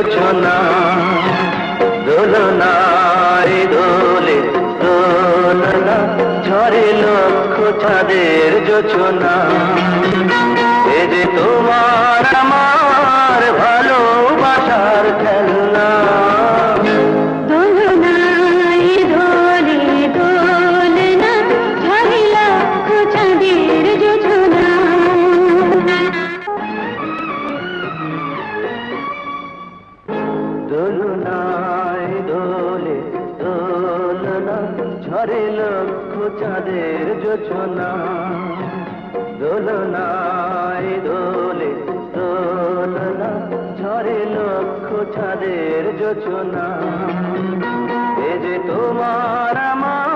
যোছনা, দোলনায় দোলে দোলনা, ঝরে লক্ষ চাঁদের যোছনা। এ যে তোমার আমার ভালোবাসার খেলনা। দোলনায় দোলে দোলনা, ঝরে লক্ষ চাঁদের যোছনা। দোলনায় দোলে দোলনা, ঝরে লক্ষ চাঁদের যোছনা। দোলনায় দোলে দোলনা, ঝরে লক্ষ চাঁদের যোছনা। এ যে তোমার আমার